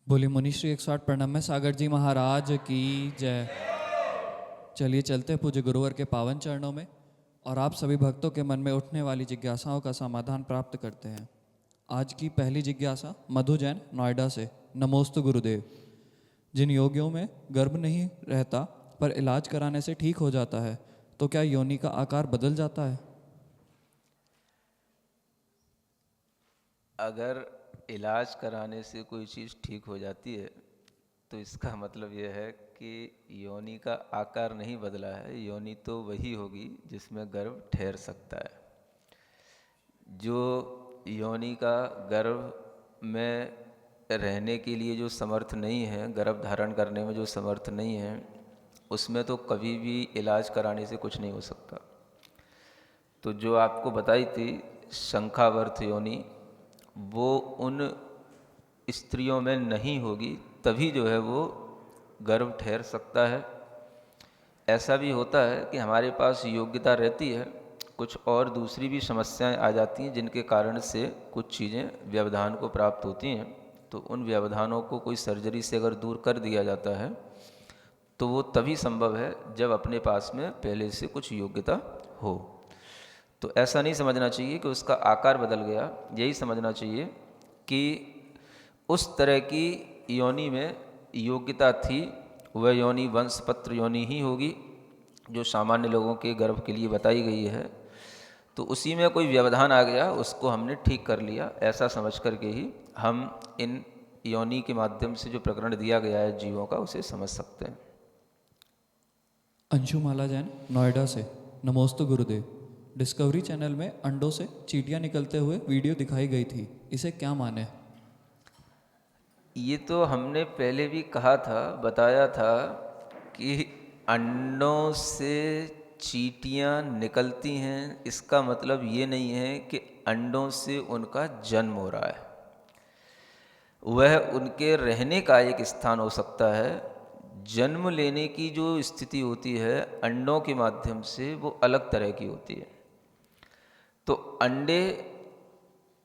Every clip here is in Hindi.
बोली मुनिश्री 108 प्रणम में सागर जी महाराज की जय। चलिए चलते हैं पूज्य गुरुवर के पावन चरणों में और आप सभी भक्तों के मन में उठने वाली जिज्ञासाओं का समाधान प्राप्त करते हैं। आज की पहली जिज्ञासा मधु जैन नोएडा से। नमोस्तु गुरुदेव। जिन योगियों में गर्भ नहीं रहता पर इलाज कराने से ठीक हो जाता है, तो क्या योनि का आकार बदल जाता है? अगर इलाज कराने से कोई चीज़ ठीक हो जाती है तो इसका मतलब यह है कि योनि का आकार नहीं बदला है। योनि तो वही होगी जिसमें गर्भ ठहर सकता है। जो योनि का गर्भ में रहने के लिए जो समर्थ नहीं है, गर्भ धारण करने में जो समर्थ नहीं है, उसमें तो कभी भी इलाज कराने से कुछ नहीं हो सकता। तो जो आपको बताई थी शंखावर्त योनि, वो उन स्त्रियों में नहीं होगी, तभी जो है वो गर्भ ठहर सकता है। ऐसा भी होता है कि हमारे पास योग्यता रहती है, कुछ और दूसरी भी समस्याएं आ जाती हैं जिनके कारण से कुछ चीज़ें व्यवधान को प्राप्त होती हैं। तो उन व्यवधानों को कोई सर्जरी से अगर दूर कर दिया जाता है तो वो तभी संभव है जब अपने पास में पहले से कुछ योग्यता हो। तो ऐसा नहीं समझना चाहिए कि उसका आकार बदल गया, यही समझना चाहिए कि उस तरह की योनि में योग्यता थी। वह योनि वंशपत्र योनि ही होगी जो सामान्य लोगों के गर्भ के लिए बताई गई है। तो उसी में कोई व्यवधान आ गया, उसको हमने ठीक कर लिया, ऐसा समझ करके ही हम इन योनि के माध्यम से जो प्रकरण दिया गया है जीवों का, उसे समझ सकते हैं। अंशुमाला जैन नोएडा से। नमोस्तु गुरुदेव। डिस्कवरी चैनल में अंडों से चींटियां निकलते हुए वीडियो दिखाई गई थी, इसे क्या माने? ये तो हमने पहले भी कहा था, बताया था कि अंडों से चींटियां निकलती हैं, इसका मतलब ये नहीं है कि अंडों से उनका जन्म हो रहा है। वह उनके रहने का एक स्थान हो सकता है। जन्म लेने की जो स्थिति होती है अंडों के माध्यम से, वो अलग तरह की होती है। तो अंडे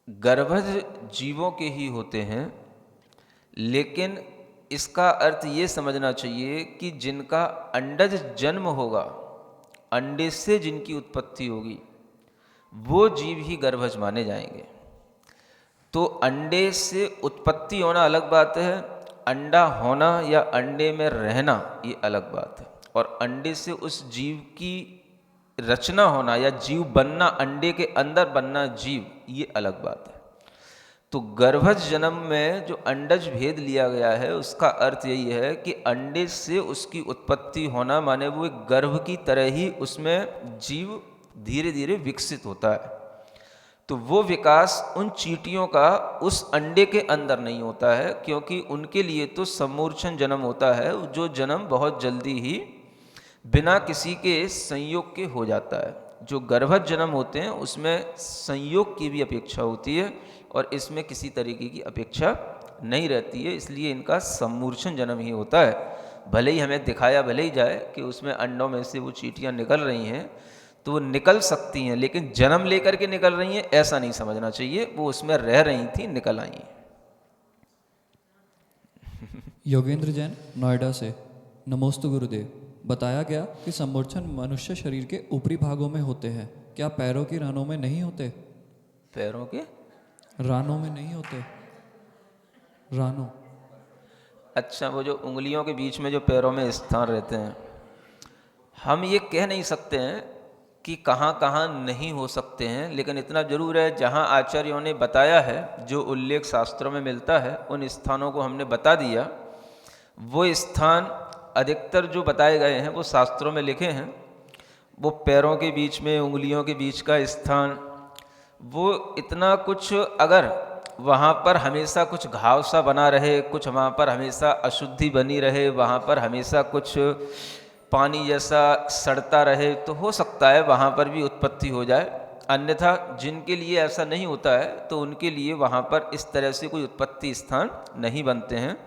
गर्भज जीवों के ही होते हैं, लेकिन इसका अर्थ ये समझना चाहिए कि जिनका अंडज जन्म होगा, अंडे से जिनकी उत्पत्ति होगी, वो जीव ही गर्भज माने जाएंगे। तो अंडे से उत्पत्ति होना अलग बात है, अंडा होना या अंडे में रहना ये अलग बात है। और अंडे से उस जीव की रचना होना या जीव बनना, अंडे के अंदर बनना जीव, ये अलग बात है। तो गर्भज जन्म में जो अंडज भेद लिया गया है, उसका अर्थ यही है कि अंडे से उसकी उत्पत्ति होना, माने वो एक गर्भ की तरह ही उसमें जीव धीरे धीरे विकसित होता है। तो वो विकास उन चींटियों का उस अंडे के अंदर नहीं होता है, क्योंकि उनके लिए तो सम्मूर्छन जन्म होता है, जो जन्म बहुत जल्दी ही बिना किसी के संयोग के हो जाता है। जो गर्भज जन्म होते हैं उसमें संयोग की भी अपेक्षा होती है और इसमें किसी तरीके की अपेक्षा नहीं रहती है, इसलिए इनका सम्मूर्छन जन्म ही होता है। भले ही हमें दिखाया भले ही जाए कि उसमें अंडों में से वो चींटियां निकल रही हैं, तो वो निकल सकती हैं, लेकिन जन्म लेकर के निकल रही हैं ऐसा नहीं समझना चाहिए। वो उसमें रह रही थी, निकल आई। योगेंद्र जैन नोएडा से। नमोस्तु गुरुदेव। बताया गया कि सम्मूर्छन मनुष्य शरीर के ऊपरी भागों में होते हैं, क्या पैरों की रानों में नहीं होते? पैरों के रानों में नहीं होते? रानों। अच्छा, वो जो उंगलियों के बीच में जो पैरों में स्थान रहते हैं, हम ये कह नहीं सकते हैं कि कहाँ कहाँ नहीं हो सकते हैं, लेकिन इतना जरूर है जहाँ आचार्यों ने बताया है, जो उल्लेख शास्त्रों में मिलता है, उन स्थानों को हमने बता दिया। वो स्थान अधिकतर जो बताए गए हैं वो शास्त्रों में लिखे हैं। वो पैरों के बीच में, उंगलियों के बीच का स्थान, वो इतना कुछ, अगर वहाँ पर हमेशा कुछ घाव सा बना रहे, कुछ वहाँ पर हमेशा अशुद्धि बनी रहे, वहाँ पर हमेशा कुछ पानी जैसा सड़ता रहे, तो हो सकता है वहाँ पर भी उत्पत्ति हो जाए। अन्यथा जिनके लिए ऐसा नहीं होता है तो उनके लिए वहाँ पर इस तरह से कोई उत्पत्ति स्थान नहीं बनते हैं।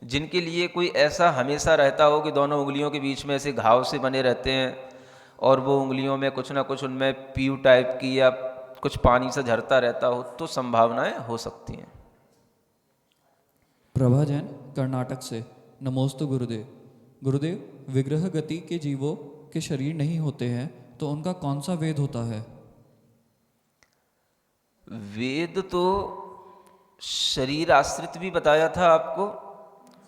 जिनके लिए कोई ऐसा हमेशा रहता हो कि दोनों उंगलियों के बीच में ऐसे घाव से बने रहते हैं और वो उंगलियों में कुछ ना कुछ उनमें पीव टाइप की या कुछ पानी से झरता रहता हो, तो संभावनाएं हो सकती हैं। प्रभा जैन कर्नाटक से। नमोस्तु गुरुदेव। गुरुदेव, विग्रह गति के जीवों के शरीर नहीं होते हैं तो उनका कौन सा वेद होता है? वेद तो शरीर आश्रित भी बताया था आपको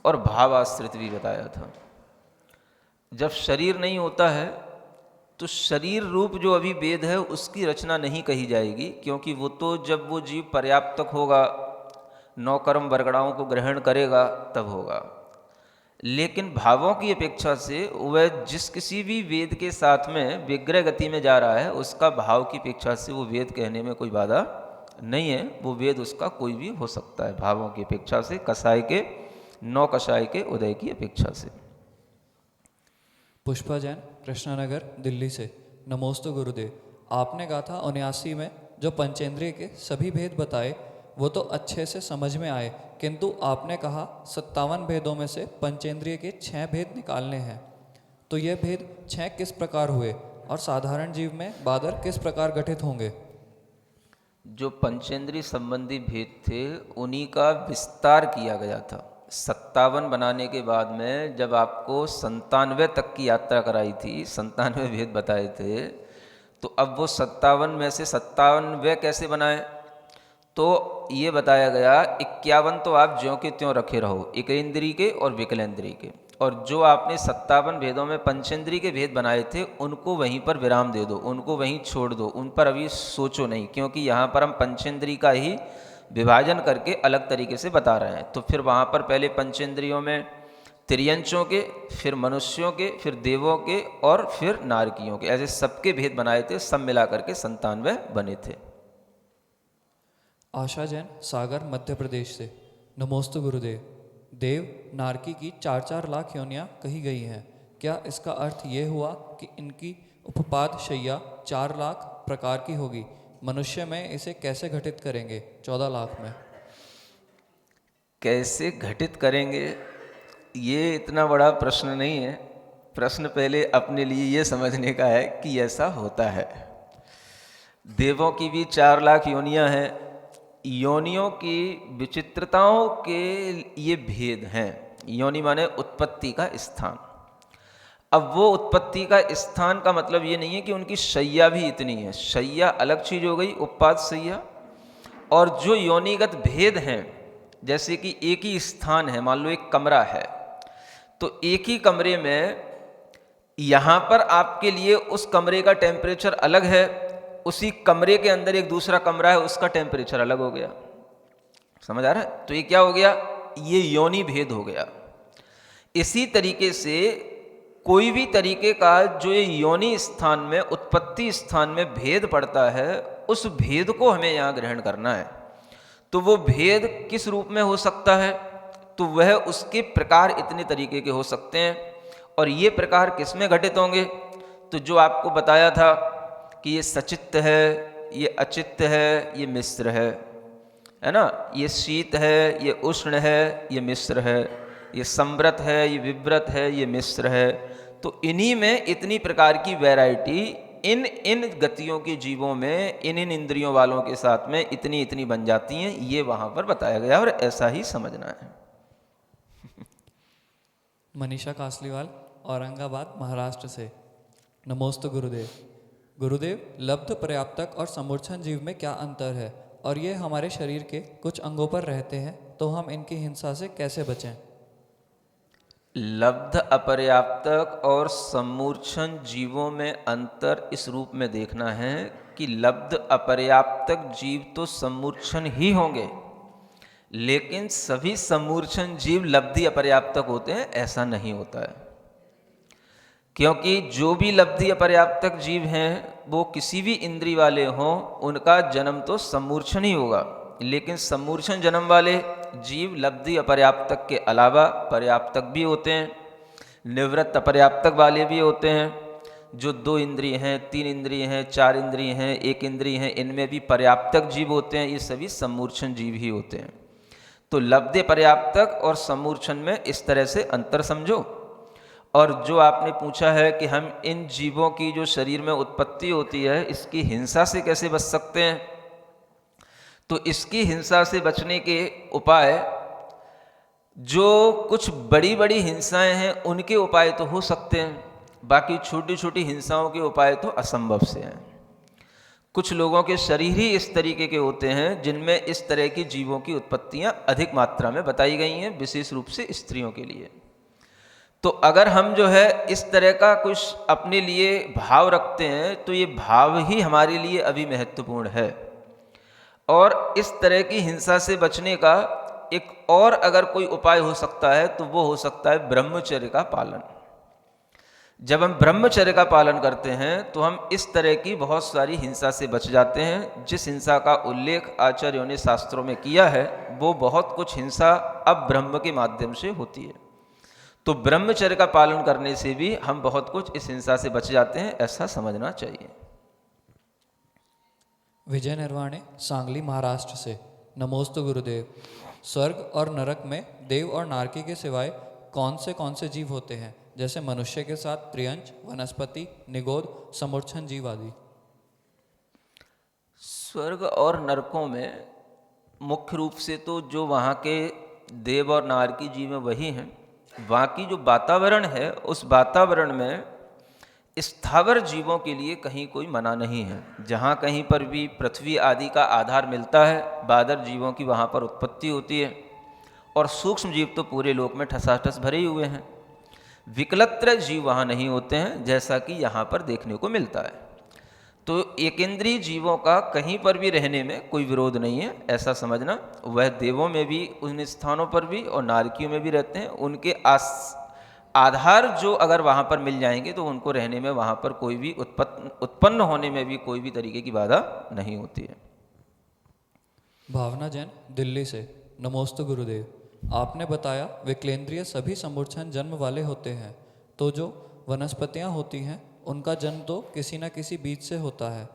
और भाव आश्रित भी बताया था। जब शरीर नहीं होता है तो शरीर रूप जो अभी वेद है उसकी रचना नहीं कही जाएगी, क्योंकि वो तो जब वो जीव पर्याप्त तक होगा, 9 कर्म वर्गणाओं को ग्रहण करेगा तब होगा। लेकिन भावों की अपेक्षा से वह जिस किसी भी वेद के साथ में विग्रह गति में जा रहा है उसका भाव की अपेक्षा से वो वेद कहने में कोई बाधा नहीं है। वो वेद उसका कोई भी हो सकता है भावों की अपेक्षा से, कसाय के 9 कषाय के उदय की अपेक्षा से। पुष्पा जैन कृष्णानगर दिल्ली से। नमोस्तु गुरुदेव। आपने गाथा 79 में जो पंचेंद्रिय के सभी भेद बताए वो तो अच्छे से समझ में आए, किंतु आपने कहा 57 भेदों में से पंचेंद्रिय के 6 भेद निकालने हैं, तो ये भेद 6 किस प्रकार हुए और साधारण जीव में बादर किस प्रकार गठित होंगे? जो पंचेंद्रिय संबंधी भेद थे उन्हीं का विस्तार किया गया था। 57 बनाने के बाद में जब आपको 97 तक की यात्रा कराई थी, 97 भेद बताए थे, तो अब वो 57 में से 57 कैसे बनाए? तो ये बताया गया 51 तो आप ज्यों के त्यों रखे रहो, एकेंद्रीय के और विकलेंद्रीय के, और जो आपने 57 भेदों में पंचेंद्रीय के भेद बनाए थे उनको वहीं पर विराम दे दो, उनको वहीं छोड़ दो, उन पर अभी सोचो नहीं, क्योंकि यहाँ पर हम पंचेंद्रीय का ही विभाजन करके अलग तरीके से बता रहे हैं। तो फिर वहाँ पर पहले पंचेंद्रियों में त्रियंचों के, फिर मनुष्यों के, फिर देवों के और फिर नारकियों के, ऐसे सबके भेद बनाए थे, सब मिला करके 97 बने थे। आशा जैन सागर मध्य प्रदेश से। नमोस्तु गुरुदेव। देव नारकी की 4-4 लाख योनियाँ कही गई हैं, क्या इसका अर्थ ये हुआ कि इनकी उपपाद शैया 4 लाख प्रकार की होगी? मनुष्य में इसे कैसे घटित करेंगे 14 लाख में? कैसे घटित करेंगे ये इतना बड़ा प्रश्न नहीं है। प्रश्न पहले अपने लिए ये समझने का है कि ऐसा होता है। देवों की भी 4 लाख योनियां हैं। योनियों की विचित्रताओं के ये भेद हैं। योनि माने उत्पत्ति का स्थान। अब वो उत्पत्ति का स्थान का मतलब ये नहीं है कि उनकी शैया भी इतनी है। शैया अलग चीज हो गई, उपपाद शैया। और जो योनिगत भेद हैं, जैसे कि एक ही स्थान है, मान लो एक कमरा है, तो एक ही कमरे में यहाँ पर आपके लिए उस कमरे का टेम्परेचर अलग है, उसी कमरे के अंदर एक दूसरा कमरा है, उसका टेम्परेचर अलग हो गया। समझ आ रहा है? तो ये क्या हो गया? ये योनि भेद हो गया। इसी तरीके से कोई भी तरीके का जो ये योनि स्थान में, उत्पत्ति स्थान में भेद पड़ता है, उस भेद को हमें यहाँ ग्रहण करना है। तो वो भेद किस रूप में हो सकता है? तो वह उसके प्रकार इतने तरीके के हो सकते हैं। और ये प्रकार किस में घटित होंगे? तो जो आपको बताया था कि ये सचित्त है, ये अचित्त है, ये मिश्र है ना, ये शीत है, ये उष्ण है, ये मिश्र है, ये संव्रत है, ये विव्रत है, ये मिश्र है। तो इन्हीं में इतनी प्रकार की वैरायटी इन इन गतियों के जीवों में, इन इन इंद्रियों वालों के साथ में इतनी इतनी बन जाती हैं। ये वहाँ पर बताया गया और ऐसा ही समझना है। मनीषा कासलीवाल औरंगाबाद महाराष्ट्र से। नमोस्तु गुरुदेव। गुरुदेव, लब्ध, पर्याप्तक और समूर्छन जीव में क्या अंतर है, और ये हमारे शरीर के कुछ अंगों पर रहते हैं, तो हम इनकी हिंसा से कैसे बचें? लब्ध, अपर्याप्तक और समूर्छन जीवों में अंतर इस रूप में देखना है कि लब्ध अपर्याप्तक जीव तो समूर्छन ही होंगे, लेकिन सभी समूर्छन जीव लब्धि अपर्याप्तक होते हैं, ऐसा नहीं होता है। क्योंकि जो भी लब्धि अपर्याप्तक जीव हैं वो किसी भी इंद्रिय वाले हों, उनका जन्म तो समूर्छन ही होगा। लेकिन समूर्छन जन्म वाले जीव लब्धि अपर्याप्तक के अलावा पर्याप्तक भी होते हैं, निवृत्त अपर्याप्तक वाले भी होते हैं। जो 2 इंद्रिय हैं, 3 इंद्रिय हैं, 4 इंद्रिय हैं, 1 इंद्रिय हैं, इनमें भी पर्याप्तक जीव होते हैं। ये सभी समूर्छन जीव ही होते हैं। तो लब्धि पर्याप्तक और समूर्छन में इस तरह से अंतर समझो। और जो आपने पूछा है कि हम इन जीवों की जो शरीर में उत्पत्ति होती है, इसकी हिंसा से कैसे बच सकते हैं, तो इसकी हिंसा से बचने के उपाय जो कुछ बड़ी बड़ी हिंसाएं हैं उनके उपाय तो हो सकते हैं, बाकी छोटी छोटी हिंसाओं के उपाय तो असंभव से हैं। कुछ लोगों के शरीर ही इस तरीके के होते हैं जिनमें इस तरह की जीवों की उत्पत्तियां अधिक मात्रा में बताई गई हैं, विशेष रूप से स्त्रियों के लिए। तो अगर हम जो है इस तरह का कुछ अपने लिए भाव रखते हैं तो ये भाव ही हमारे लिए अभी महत्वपूर्ण है। और इस तरह की हिंसा से बचने का एक और अगर कोई उपाय हो सकता है तो वो हो सकता है ब्रह्मचर्य का पालन। जब हम ब्रह्मचर्य का पालन करते हैं तो हम इस तरह की बहुत सारी हिंसा से बच जाते हैं। जिस हिंसा का उल्लेख आचार्यों ने शास्त्रों में किया है वो बहुत कुछ हिंसा अब ब्रह्म के माध्यम से होती है। तो ब्रह्मचर्य का पालन करने से भी हम बहुत कुछ इस हिंसा से बच जाते हैं, ऐसा समझना चाहिए। विजय निर्वाणे सांगली महाराष्ट्र से। नमोस्तु गुरुदेव। स्वर्ग और नरक में देव और नारकी के सिवाय कौन से जीव होते हैं, जैसे मनुष्य के साथ त्रियंच, वनस्पति, निगोद, समूर्छन जीव आदि? स्वर्ग और नरकों में मुख्य रूप से तो जो वहाँ के देव और नारकी जीव हैं वही हैं। बाकी जो वातावरण है उस वातावरण में स्थावर जीवों के लिए कहीं कोई मना नहीं है। जहाँ कहीं पर भी पृथ्वी आदि का आधार मिलता है, बादर जीवों की वहाँ पर उत्पत्ति होती है। और सूक्ष्म जीव तो पूरे लोक में ठसाठस भरे ही हुए हैं। विकलत्र जीव वहाँ नहीं होते हैं, जैसा कि यहाँ पर देखने को मिलता है। तो एकेंद्रीय जीवों का कहीं पर भी रहने में कोई विरोध नहीं है, ऐसा समझना। वह देवों में भी उन स्थानों पर भी और नारकियों में भी रहते हैं। उनके आधार जो अगर वहाँ पर मिल जाएंगे तो उनको रहने में, वहाँ पर कोई भी उत्पन्न होने में भी कोई भी तरीके की बाधा नहीं होती है। भावना जैन दिल्ली से। नमोस्तु गुरुदेव। आपने बताया विकलेंद्रिय सभी समूर्छन जन्म वाले होते हैं, तो जो वनस्पतियाँ होती हैं उनका जन्म तो किसी न किसी बीज से होता है।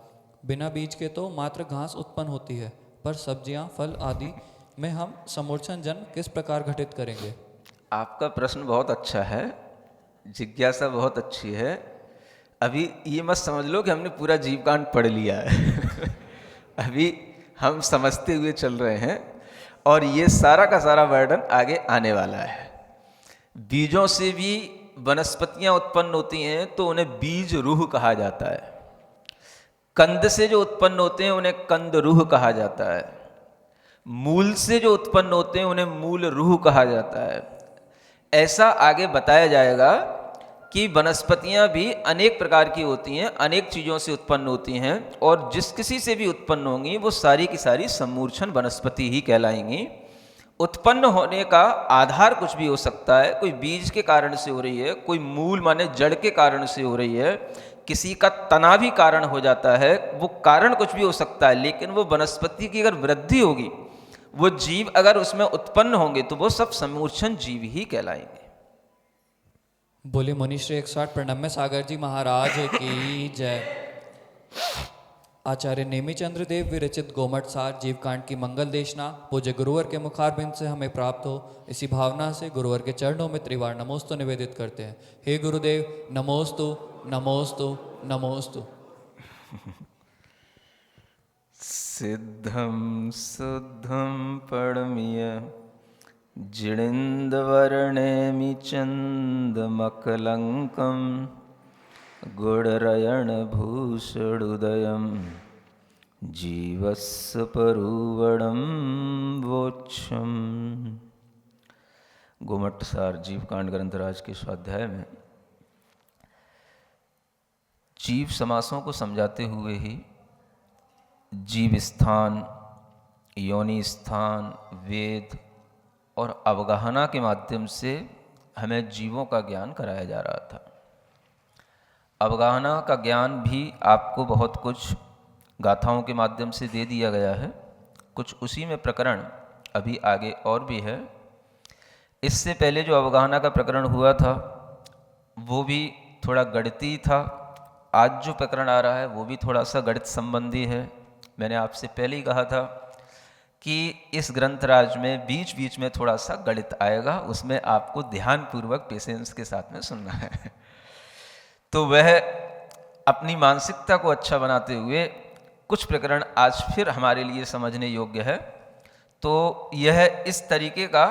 बिना बीज के तो मात्र घास उत्पन्न होती है, पर सब्जियां, फल आदि में हम समूर्छन जन्म किस प्रकार घटित करेंगे? आपका प्रश्न बहुत अच्छा है, जिज्ञासा बहुत अच्छी है। अभी ये मत समझ लो कि हमने पूरा जीवकांड पढ़ लिया है अभी हम समझते हुए चल रहे हैं और ये सारा का सारा वर्णन आगे आने वाला है। बीजों से भी वनस्पतियां उत्पन्न होती हैं तो उन्हें बीज रूह कहा जाता है। कंद से जो उत्पन्न होते हैं उन्हें कंद रूह कहा जाता है। मूल से जो उत्पन्न होते हैं उन्हें मूल रूह कहा जाता है। ऐसा आगे बताया जाएगा कि वनस्पतियां भी अनेक प्रकार की होती हैं, अनेक चीज़ों से उत्पन्न होती हैं, और जिस किसी से भी उत्पन्न होंगी वो सारी की सारी समूर्छन वनस्पति ही कहलाएंगी। उत्पन्न होने का आधार कुछ भी हो सकता है, कोई बीज के कारण से हो रही है, कोई मूल माने जड़ के कारण से हो रही है, किसी का तना भी कारण हो जाता है, वो कारण कुछ भी हो सकता है। लेकिन वो वनस्पति की अगर वृद्धि होगी, वो जीव अगर उसमें उत्पन्न होंगे तो वो सब समूर्छन जीव ही कहलाएंगे। बोले मुनिश्री 160 प्रणम्य सागर जी महाराज की जय। आचार्य नेमिचंद्र देव विरचित गोमट सार जीवकांड की मंगल देशना पूज्य गुरुवर के मुखारबिंद से हमें प्राप्त हो, इसी भावना से गुरुवर के चरणों में त्रिवार नमोस्तु निवेदित करते हैं। हे गुरुदेव नमोस्तु नमोस्तु नमोस्तु। सिद्धं शुद्धं पड़मिय जिणिन्दवर्णेमि चन्दमकलङ्कं गुणरयणभूषणुदयं जीवस्य परुवणं वोक्षम। गोमट सार जीवकांड ग्रंथराज के स्वाध्याय में जीव समासों को समझाते हुए ही जीव स्थान, योनि स्थान, वेद और अवगाहना के माध्यम से हमें जीवों का ज्ञान कराया जा रहा था। अवगाहना का ज्ञान भी आपको बहुत कुछ गाथाओं के माध्यम से दे दिया गया है, कुछ उसी में प्रकरण अभी आगे और भी है। इससे पहले जो अवगाहना का प्रकरण हुआ था वो भी थोड़ा गणितीय था। आज जो प्रकरण आ रहा है वो भी थोड़ा सा गणित संबंधी है। मैंने आपसे पहले ही कहा था कि इस ग्रंथराज में बीच बीच में थोड़ा सा गणित आएगा, उसमें आपको ध्यानपूर्वक पेशेंस के साथ में सुनना है। तो वह अपनी मानसिकता को अच्छा बनाते हुए कुछ प्रकरण आज फिर हमारे लिए समझने योग्य है। तो यह इस तरीके का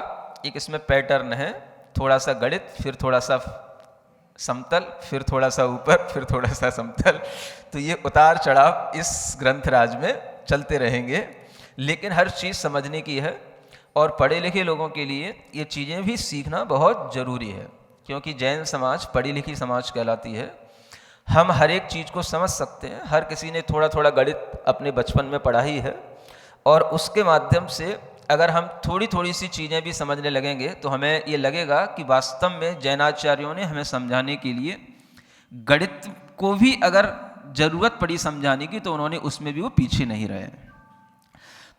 एक इसमें पैटर्न है, थोड़ा सा गणित, फिर थोड़ा सा समतल, फिर थोड़ा सा ऊपर, फिर थोड़ा सा समतल। तो ये उतार चढ़ाव इस ग्रंथराज में चलते रहेंगे, लेकिन हर चीज़ समझने की है और पढ़े लिखे लोगों के लिए ये चीज़ें भी सीखना बहुत ज़रूरी है, क्योंकि जैन समाज पढ़ी लिखी समाज कहलाती है। हम हर एक चीज़ को समझ सकते हैं, हर किसी ने थोड़ा थोड़ा गणित अपने बचपन में पढ़ा ही है, और उसके माध्यम से अगर हम थोड़ी थोड़ी सी चीज़ें भी समझने लगेंगे तो हमें ये लगेगा कि वास्तव में जैनाचार्यों ने हमें समझाने के लिए गणित को भी अगर ज़रूरत पड़ी समझाने की तो उन्होंने उसमें भी वो पीछे नहीं रहे।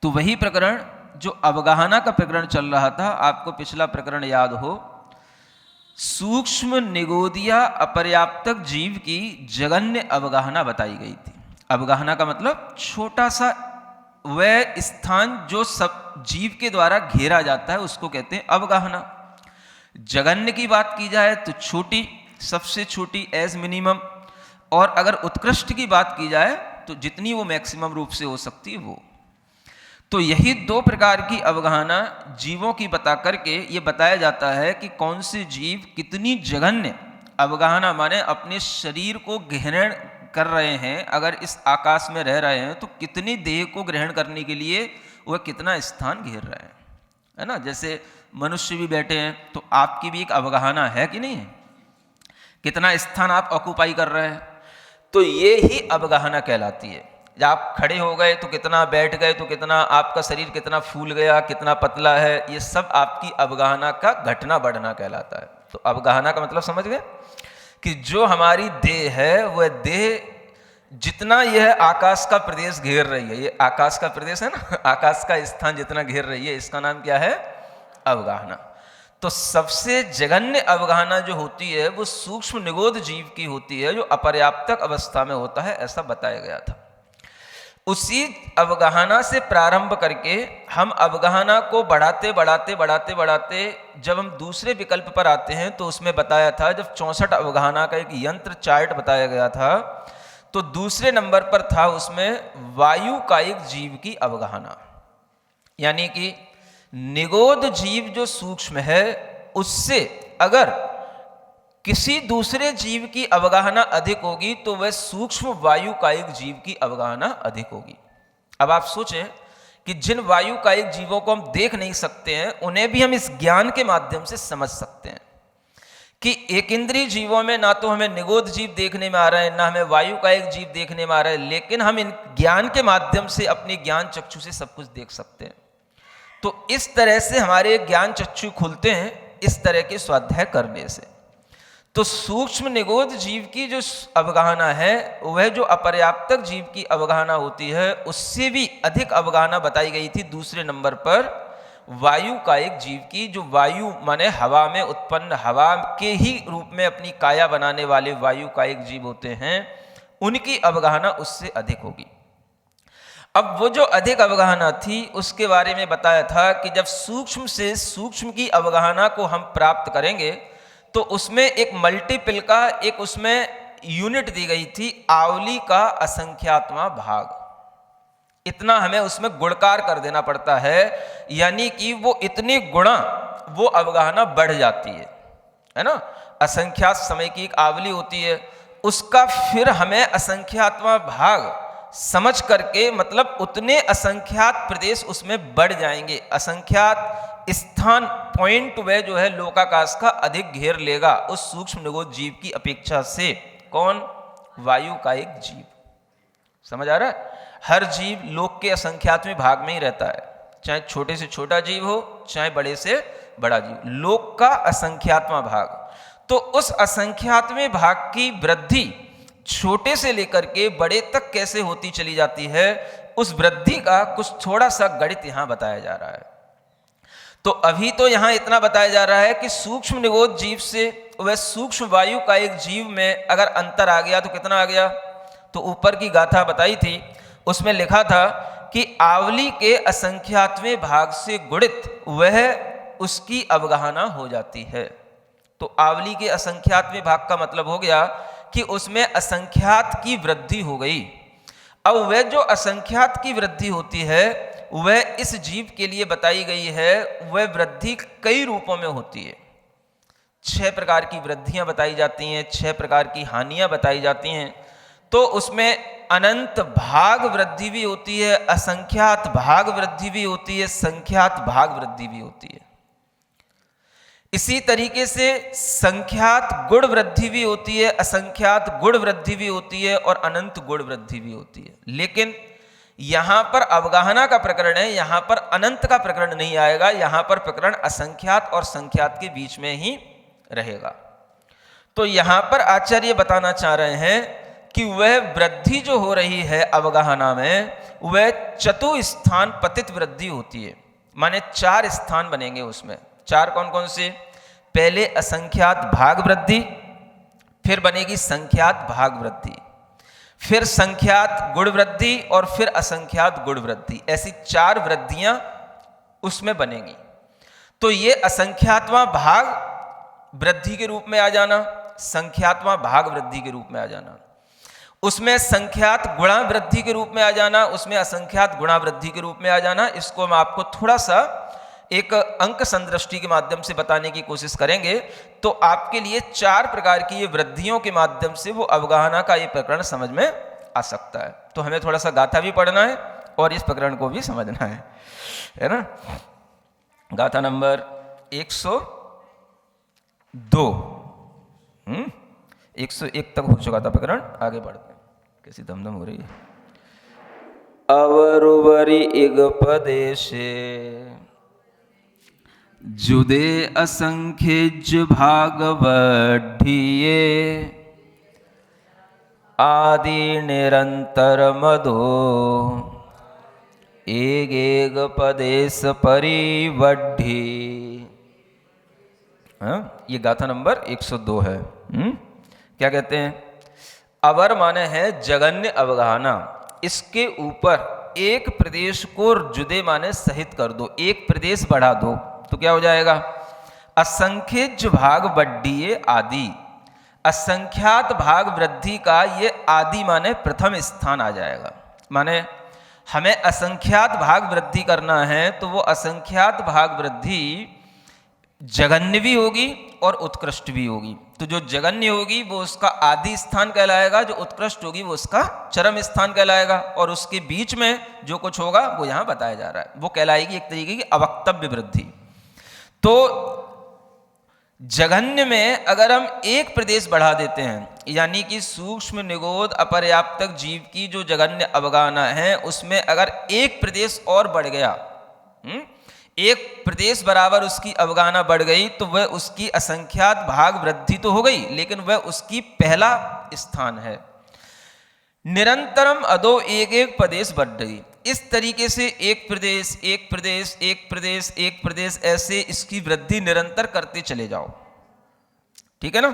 तो वही प्रकरण जो अवगाहना का प्रकरण चल रहा था, आपको पिछला प्रकरण याद हो, सूक्ष्म निगोदिया अपर्याप्तक जीव की जगन्य अवगाहना बताई गई थी। अवगाहना का मतलब छोटा सा वह स्थान जो सब जीव के द्वारा घेरा जाता है उसको कहते हैं अवगाहना। जगन्य की बात की जाए तो छोटी, सबसे छोटी एज मिनिमम, और अगर उत्कृष्ट की बात की जाए तो जितनी वो मैक्सिमम रूप से हो सकती है वो। तो यही दो प्रकार की अवगाहना जीवों की बता करके ये बताया जाता है कि कौन से जीव कितनी जघन्य अवगाहना, माने अपने शरीर को ग्रहण कर रहे हैं, अगर इस आकाश में रह रहे हैं तो कितनी देह को ग्रहण करने के लिए वह कितना स्थान घेर रहे हैं, है ना। जैसे मनुष्य भी बैठे हैं तो आपकी भी एक अवगाहना है कि नहीं है, कितना स्थान आप ऑक्युपाई कर रहे हैं, तो ये ही अवगाहना कहलाती है। जब आप खड़े हो गए तो कितना, बैठ गए तो कितना, आपका शरीर कितना फूल गया, कितना पतला है, ये सब आपकी अवगाहना का घटना बढ़ना कहलाता है। तो अवगाहना का मतलब समझ गए कि जो हमारी देह है वह देह जितना यह आकाश का प्रदेश घेर रही है, ये आकाश का प्रदेश है ना, आकाश का स्थान जितना घेर रही है, इसका नाम क्या है, अवगाहना। तो सबसे जघन्य अवगाहना जो होती है वो सूक्ष्म निगोद जीव की होती है, जो अपर्याप्तक अवस्था में होता है, ऐसा बताया गया था। उसी अवगाहना से प्रारंभ करके हम अवगाहना को बढ़ाते बढ़ाते बढ़ाते बढ़ाते जब हम दूसरे विकल्प पर आते हैं तो उसमें बताया था, जब 64 अवगाहना का एक यंत्र चार्ट बताया गया था, तो दूसरे नंबर पर था उसमें वायु कायिक जीव की अवगाहना। यानी कि निगोद जीव जो सूक्ष्म है उससे अगर किसी दूसरे जीव की अवगाहना अधिक होगी तो वह सूक्ष्म वायु कायिक जीव की अवगाहना अधिक होगी। अब आप सोचें कि जिन वायु कायिक जीवों को हम देख नहीं सकते हैं उन्हें भी हम इस ज्ञान के माध्यम से समझ सकते हैं कि एक इंद्रिय जीवों में ना तो हमें निगोद जीव देखने में आ रहे हैं, ना हमें वायु कायिक जीव देखने में आ रहे हैं, लेकिन हम इन ज्ञान के माध्यम से अपने ज्ञान चक्षु से सब कुछ देख सकते हैं। तो इस तरह से हमारे ज्ञान चक्षु खुलते हैं इस तरह के स्वाध्याय करने से। तो सूक्ष्म निगोद जीव की जो अवगाहना है वह जो अपर्याप्तक जीव की अवगाहना होती है उससे भी अधिक अवगाहना बताई गई थी दूसरे नंबर पर वायु कायिक जीव की। जो वायु माने हवा में उत्पन्न, हवा के ही रूप में अपनी काया बनाने वाले वायु कायिक जीव होते हैं, उनकी अवगाहना उससे अधिक होगी। अब वो जो अधिक अवगाहना थी उसके बारे में बताया था कि जब सूक्ष्म से सूक्ष्म की अवगाहना को हम प्राप्त करेंगे तो उसमें एक मल्टीपल का एक उसमें यूनिट दी गई थी, आवली का असंख्यात्मा भाग। इतना हमें उसमें गुणकार कर देना पड़ता है, यानी कि वो इतनी गुणा वो अवगाहना बढ़ जाती है ना। असंख्यात समय की एक आवली होती है, उसका फिर हमें असंख्यात्मा भाग समझ करके मतलब उतने असंख्यात प्रदेश उसमें बढ़ जाएंगे। असंख्यात स्थान पॉइंट वह जो है लोकाकाश का अधिक घेर लेगा उस सूक्ष्म निगोद जीव की अपेक्षा से। कौन? वायु कायिक जीव। समझ आ रहा है? हर जीव लोक के असंख्यातवें भाग में ही रहता है, चाहे छोटे से छोटा जीव हो चाहे बड़े से बड़ा जीव, लोक का असंख्यात्मा भाग। तो उस असंख्यातवें भाग की वृद्धि छोटे से लेकर के बड़े तक कैसे होती चली जाती है, उस वृद्धि का कुछ थोड़ा सा गणित यहां बताया जा रहा है। तो अभी तो यहां इतना बताया जा रहा है कि सूक्ष्म निगोद जीव से वह सूक्ष्म वायु का एक जीव में अगर अंतर आ गया तो कितना आ गया। तो ऊपर की गाथा बताई थी उसमें लिखा था कि आवली के असंख्यातवें भाग से गुणित वह उसकी अवगाहना हो जाती है। तो आवली के असंख्यातवें भाग का मतलब हो गया कि उसमें असंख्यात की वृद्धि हो गई। अब वह जो असंख्यात की वृद्धि होती है वह इस जीव के लिए बताई गई है, वह वृद्धि कई रूपों में होती है। 6 प्रकार की वृद्धियां बताई जाती हैं, 6 प्रकार की हानियां बताई जाती हैं। तो उसमें अनंत भाग वृद्धि भी होती है, असंख्यात भाग वृद्धि भी होती है, संख्यात भाग वृद्धि भी होती है। इसी तरीके से संख्यात गुण वृद्धि भी होती है, असंख्यात गुण वृद्धि भी होती है और अनंत गुण वृद्धि भी होती है। लेकिन यहां पर अवगाहना का प्रकरण है, यहां पर अनंत का प्रकरण नहीं आएगा, यहां पर प्रकरण असंख्यात और संख्यात के बीच में ही रहेगा। तो यहां पर आचार्य बताना चाह रहे हैं कि वह वृद्धि जो हो रही है अवगाहना में, वह चतुस्थान पतित वृद्धि होती है। माने 4 स्थान बनेंगे उसमें। 4 कौन कौन से? पहले असंख्यात भाग वृद्धि, फिर बनेगी संख्यात भाग वृद्धि, फिर संख्यात गुण वृद्धि और फिर असंख्यात गुण वृद्धि। ऐसी 4 वृद्धियां उसमें बनेगी। तो ये असंख्यातवां भाग वृद्धि के रूप में आ जाना, संख्यातवां भाग वृद्धि के रूप में आ जाना, उसमें संख्यात गुणा वृद्धि के रूप में आ जाना, उसमें असंख्यात गुणा वृद्धि के रूप में आ जाना। इसको हम आपको थोड़ा सा एक अंक संदृष्टि के माध्यम से बताने की कोशिश करेंगे। तो आपके लिए 4 प्रकार की ये वृद्धियों के माध्यम से वो अवगाहना का ये प्रकरण समझ में आ सकता है। तो हमें थोड़ा सा गाथा भी पढ़ना है और इस प्रकरण को भी समझना है ना। गाथा नंबर 102, 101 तक हो चुका था प्रकरण। आगे बढ़ते हैं, कैसी दमदम हो रही है। अवरुवरि इगपदेशे जुदे असंख्यज भागवढ़िये आदि निरंतर मदो एक पदेश परिवढ़ी। ये गाथा नंबर 102 है। क्या कहते हैं? अवर माने है जगन्य अवगाहना। इसके ऊपर एक प्रदेश को जुदे माने सहित कर दो, एक प्रदेश बढ़ा दो, तो क्या हो जाएगा? असंख्यज भाग वढ़िये आदि। असंख्यात भाग वृद्धि का ये आदि माने प्रथम स्थान आ जाएगा। माने हमें असंख्यात भाग वृद्धि करना है, तो वो असंख्यात भाग वृद्धि जगन्य भी होगी और उत्कृष्ट भी होगी। तो जो जगन्य होगी वो उसका आदि स्थान कहलाएगा, जो उत्कृष्ट होगी वो उसका चरम स्थान कहलाएगा, और उसके बीच में जो कुछ होगा वो यहां बताया जा रहा है, वो कहलाएगी एक तरीके की अवक्तव्य वृद्धि। तो जगन्य में अगर हम एक प्रदेश बढ़ा देते हैं, यानी कि सूक्ष्म निगोद अपर्याप्तक जीव की जो जगन्य अवगाहना है उसमें अगर एक प्रदेश और बढ़ गया, एक प्रदेश बराबर उसकी अवगाहना बढ़ गई, तो वह उसकी असंख्यात भाग वृद्धि तो हो गई, लेकिन वह उसकी पहला स्थान है। निरंतरम अदो एक एक प्रदेश बढ़ गई। इस तरीके से एक प्रदेश एक प्रदेश एक प्रदेश एक प्रदेश, ऐसे इसकी वृद्धि निरंतर करते चले जाओ। ठीक है ना,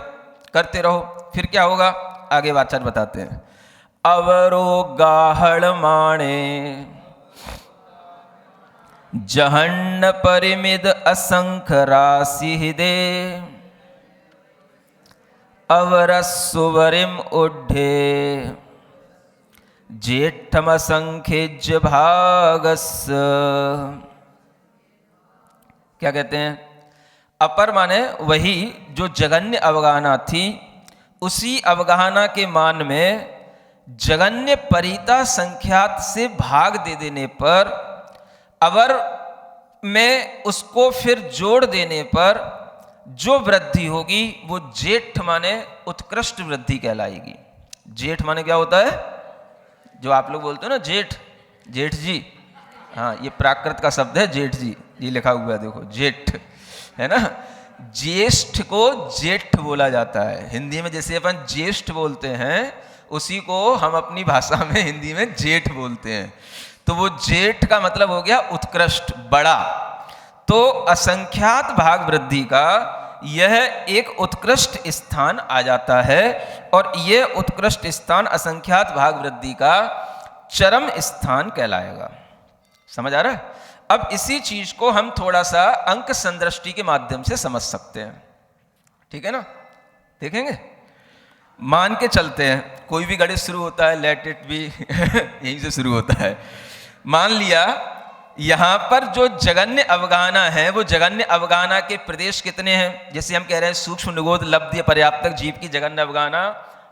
करते रहो। फिर क्या होगा आगे आचार्य बताते हैं। अवरो गाहड़ माणे जहन्न परिमिद असंख राशि दे अवरस्सुवरिम उड्ढे जेठम असंख्यज भागस। क्या कहते हैं? अपर माने वही जो जगन्य अवगाहना थी, उसी अवगाहना के मान में जगन्य परिता संख्यात से भाग दे देने पर, अवर में उसको फिर जोड़ देने पर जो वृद्धि होगी वो जेठ माने उत्कृष्ट वृद्धि कहलाएगी। जेठ माने क्या होता है? जो आप लोग बोलते हो ना जेठ, जेठ जी, हाँ ये प्राकृत का शब्द है जेठ जी, ये लिखा हुआ है देखो जेठ, है ना। ज्येष्ठ को जेठ बोला जाता है। हिंदी में जैसे अपन ज्येष्ठ बोलते हैं, उसी को हम अपनी भाषा में हिंदी में जेठ बोलते हैं। तो वो जेठ का मतलब हो गया उत्कृष्ट, बड़ा। तो असंख्यात भाग वृद्धि का यह एक उत्कृष्ट स्थान आ जाता है, और यह उत्कृष्ट स्थान असंख्यात भाग वृद्धि का चरम स्थान कहलाएगा। समझ आ रहा है? अब इसी चीज को हम थोड़ा सा अंक संदृष्टि के माध्यम से समझ सकते हैं। ठीक है ना, देखेंगे। मान के चलते हैं कोई भी गणित शुरू होता है, लेट इट भी यहीं से शुरू होता है। मान लिया यहां पर जो जगन्य अवगाहना है वो जगन्य अवगाहना के प्रदेश कितने हैं? जैसे हम कह रहे हैं सूक्ष्म निगोद लब्ध पर्याप्तक जीव की जगन्य अवगाहना,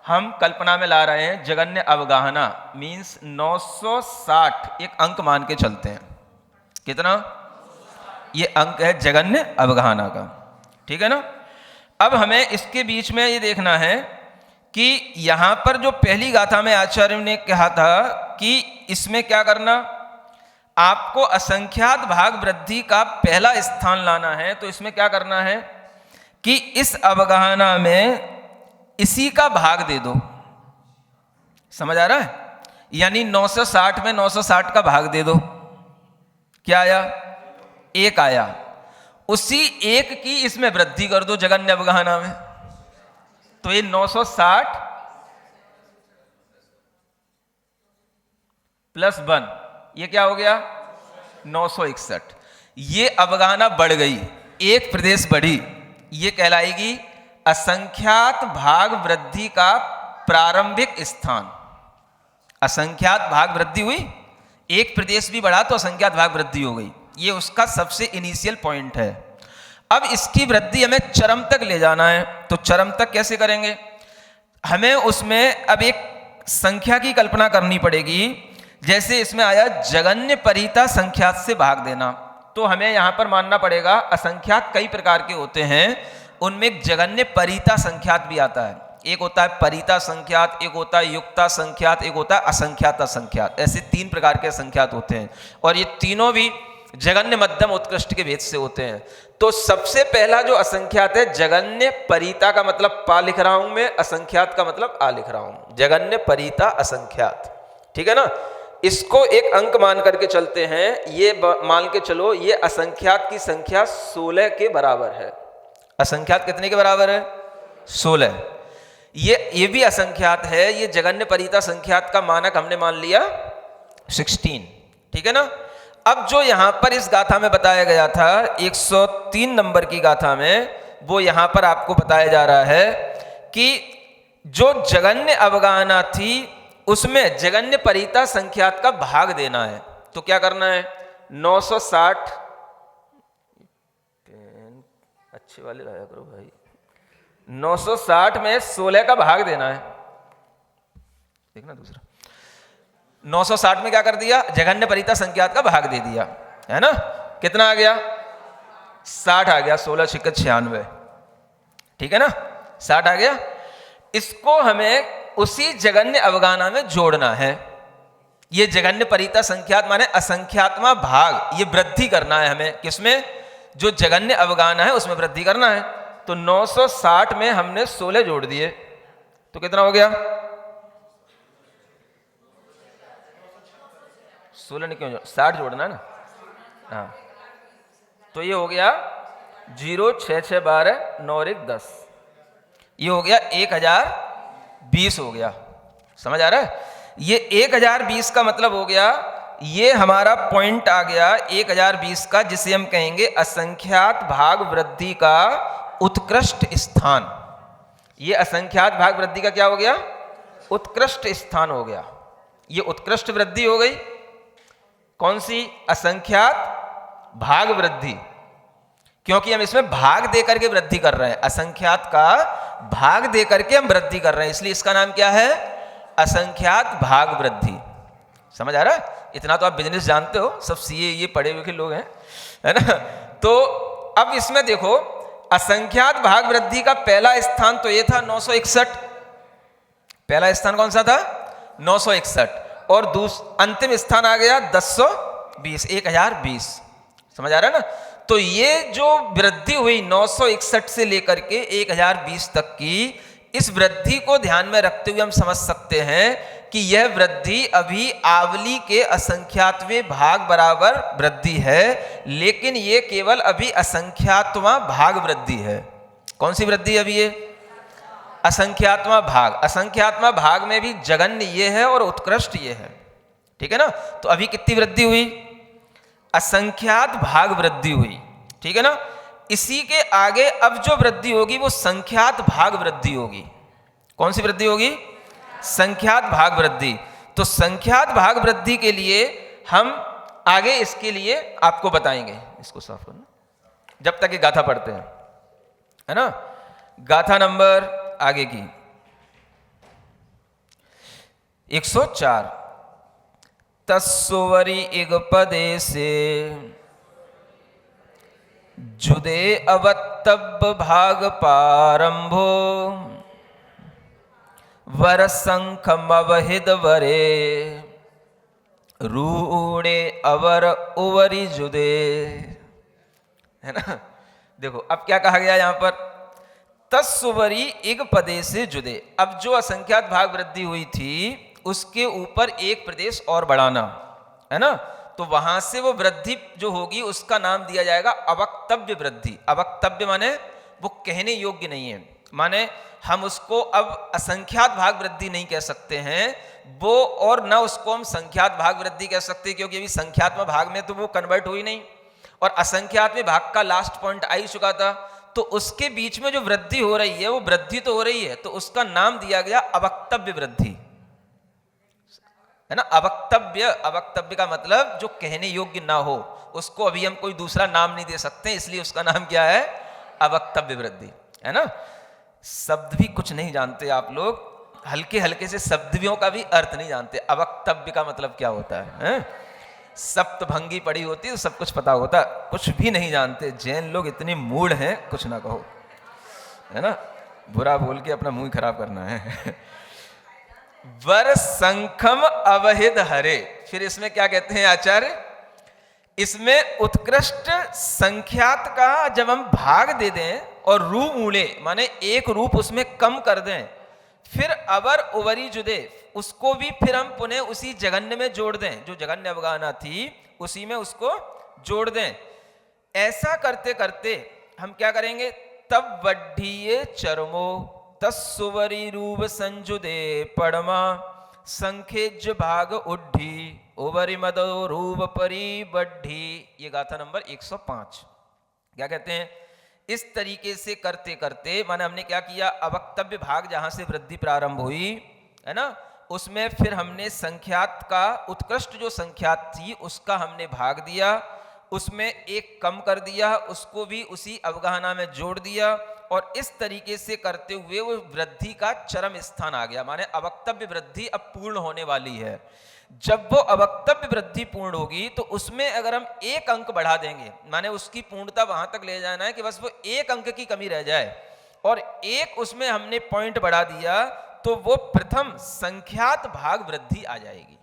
हम कल्पना में ला रहे हैं जगन्य अवगाहना मीन्स 960 एक अंक मान के चलते हैं। कितना? ये अंक है जगन्य अवगाहना का, ठीक है ना। अब हमें इसके बीच में ये देखना है कि यहां पर जो पहली गाथा में आचार्य ने कहा था कि इसमें क्या करना, आपको असंख्यात भाग वृद्धि का पहला स्थान लाना है। तो इसमें क्या करना है कि इस अवगाहना में इसी का भाग दे दो। समझ आ रहा है? यानी 960 में 960 का भाग दे दो। क्या आया? 1 आया। उसी 1 की इसमें वृद्धि कर दो जगन्य अवगाहना में। तो ये 960 प्लस 1, ये क्या हो गया? 961। ये अवगाहना बढ़ गई, एक प्रदेश बढ़ी, ये कहलाएगी असंख्यात भाग वृद्धि का प्रारंभिक स्थान। असंख्यात भाग वृद्धि हुई, एक प्रदेश भी बढ़ा तो असंख्यात भाग वृद्धि हो गई। ये उसका सबसे इनिशियल पॉइंट है। अब इसकी वृद्धि हमें चरम तक ले जाना है। तो चरम तक कैसे करेंगे? हमें उसमें अब एक संख्या की कल्पना करनी पड़ेगी। जैसे इसमें आया जगन्य परिता संख्यात से भाग देना, तो हमें यहां पर मानना पड़ेगा असंख्यात कई प्रकार के होते हैं, उनमें एक जगन्य परिता संख्यात भी आता है। एक होता है परिता संख्यात, एक होता है युक्ता संख्यात, एक होता है असंख्यात संख्यात। ऐसे 3 प्रकार के संख्यात होते हैं और ये तीनों भी जगन्य मध्यम उत्कृष्ट के भेद से होते हैं। तो सबसे पहला जो असंख्यात है जगन्य परिता का मतलब पा लिख रहा हूं मैं, असंख्यात का मतलब आ लिख रहा हूं। जगन्य परिता असंख्यात, ठीक है ना। इसको एक अंक मान करके चलते हैं। ये मान के चलो ये असंख्यात की संख्या 16 के बराबर है। असंख्यात कितने के बराबर है? 16। ये भी असंख्यात है। ये जगन्य परिता संख्यात का मानक हमने मान लिया 16, ठीक है ना। अब जो यहां पर इस गाथा में बताया गया था 103 नंबर की गाथा में, वो यहां पर आपको बताया जा रहा है कि जो जगन्य अवगाहना थी उसमें जगन्य परिता संख्यात का भाग देना है। तो क्या करना है? 960 अच्छे वाले लाया करो भाई। 960 में 16 का भाग देना है। देखना दूसरा 960 में क्या कर दिया? जगन्य परिता संख्यात का भाग दे दिया, है ना। कितना आ गया? 60 आ गया। 16 × 96, ठीक है ना। 60 आ गया। इसको हमें उसी जगन्य अवगाहना में जोड़ना है। ये जगन्य परिता संख्यात माने असंख्यात्मा भाग, ये वृद्धि करना है हमें। किसमें? जो जगन्य अवगाहना है उसमें वृद्धि करना है। तो 960 में हमने 16 जोड़ दिए, तो कितना हो गया? 16 ने क्यों 60 जोड़ना है ना। हाँ, तो ये हो गया 0 6 6 12 9 1 10। ये हो गया 1020 हो गया। समझ आ रहा है? ये 1020 का मतलब हो गया, ये हमारा पॉइंट आ गया 1020 का, जिसे हम कहेंगे असंख्यात भाग वृद्धि का उत्कृष्ट स्थान। ये असंख्यात भाग वृद्धि का क्या हो गया? उत्कृष्ट स्थान हो गया। ये उत्कृष्ट वृद्धि हो गई। कौन सी? असंख्यात भाग वृद्धि, क्योंकि हम इसमें भाग देकर के वृद्धि कर रहे हैं। असंख्यात का भाग देकर के हम वृद्धि कर रहे हैं, इसलिए इसका नाम क्या है? असंख्यात भाग वृद्धि। समझ आ रहा है? इतना तो आप बिजनेस जानते हो, सब सीए ये पढ़े हुए लोग हैं, है ना। तो अब इसमें देखो असंख्यात भाग वृद्धि का पहला स्थान तो ये था 961। पहला स्थान कौन सा था? 961। और अंतिम स्थान आ गया 1020, 1020। समझ आ रहा है ना। तो ये जो वृद्धि हुई 961 से लेकर के 1020 तक की, इस वृद्धि को ध्यान में रखते हुए हम समझ सकते हैं कि यह वृद्धि अभी आवली के असंख्यातवें भाग बराबर वृद्धि है, लेकिन ये केवल अभी असंख्यातवां भाग वृद्धि है। कौन सी वृद्धि अभी? ये असंख्यातवां भाग। असंख्यातवां भाग में भी जगन्य ये है और उत्कृष्ट ये है, ठीक है ना। तो अभी कितनी वृद्धि हुई? असंख्यात भाग वृद्धि हुई, ठीक है ना। इसी के आगे अब जो वृद्धि होगी वो संख्यात भाग वृद्धि होगी। कौन सी वृद्धि होगी? संख्यात भाग वृद्धि। तो संख्यात भाग वृद्धि के लिए हम आगे इसके लिए आपको बताएंगे। इसको साफ करना जब तक ये गाथा पढ़ते हैं, है ना। गाथा नंबर आगे की 104। तस्सुवरी इग पदे से जुदे अवत्तब भाग पारंभो वर संखमवहिद वरे रूड़े अवर उवरी जुदे, है ना। देखो अब क्या कहा गया यहां पर, तस्सुवरी इग पदे से जुदे। अब जो असंख्यात भाग वृद्धि हुई थी उसके ऊपर एक प्रदेश और बढ़ाना, है ना। तो वहां से वो वृद्धि जो होगी उसका नाम दिया जाएगा अवक्तव्य वृद्धि। अवक्तव्य माने वो कहने योग्य नहीं है, माने हम उसको अब असंख्यात भाग वृद्धि नहीं कह सकते हैं वो, और न उसको हम संख्यात भाग वृद्धि कह सकते, क्योंकि अभी संख्यात में भाग में तो वो कन्वर्ट हुई नहीं, और असंख्यात में भाग का लास्ट पॉइंट आ ही चुका था। तो उसके बीच में जो वृद्धि हो रही है वो वृद्धि तो हो रही है, तो उसका नाम दिया गया अवक्तव्य वृद्धि, है ना। अवक्तव्य, अवक्तव्य का मतलब जो कहने योग्य ना हो, उसको अभी हम कोई दूसरा नाम नहीं दे सकते, इसलिए उसका नाम क्या है, अवक्तव्य वृद्धि, है ना। शब्द भी कुछ नहीं जानते आप लोग, हल्के हल्के से शब्दों का भी अर्थ नहीं जानते। अवक्तव्य का मतलब क्या होता है? सप्तभंगी पड़ी होती तो सब कुछ पता होता, कुछ भी नहीं जानते। जैन लोग इतने मूड हैं, कुछ ना कहो, है ना। बुरा बोल के अपना मुंह खराब करना है। वर संखम अवहिद हरे, फिर इसमें क्या कहते हैं आचार्य, इसमें उत्कृष्ट संख्यात का जब हम भाग दे दें और रू मूले माने एक रूप उसमें कम कर दें, फिर अवर उवरी जुदे, उसको भी फिर हम पुनः उसी जघन्य में जोड़ दें, जो जघन्य अवगाहना थी उसी में उसको जोड़ दें। ऐसा करते करते हम क्या करेंगे, तब वड्ढीये चरमो तस्सुवरी रूप संजुदे पड़मा संखेज भाग उड्ढी उवरी मदो रूप परी बढ़ी। ये गाथा नंबर 105। क्या कहते हैं, इस तरीके से करते करते माने हमने क्या किया, अवक्तव्य भाग जहां से वृद्धि प्रारंभ हुई, है ना, उसमें फिर हमने संख्यात का उत्कृष्ट जो संख्यात थी उसका हमने भाग दिया, उसमें एक कम कर दिया, उसको भी उसी अवगाहना में जोड़ दिया, और इस तरीके से करते हुए वो वृद्धि का चरम स्थान आ गया। माने अवक्तव्य वृद्धि अब पूर्ण होने वाली है। जब वो अवक्तव्य वृद्धि पूर्ण होगी तो उसमें अगर हम एक अंक बढ़ा देंगे, माने उसकी पूर्णता वहां तक ले जाना है कि बस वो एक अंक की कमी रह जाए, और एक उसमें हमने पॉइंट बढ़ा दिया तो वो प्रथम संख्यात भाग वृद्धि आ जाएगी।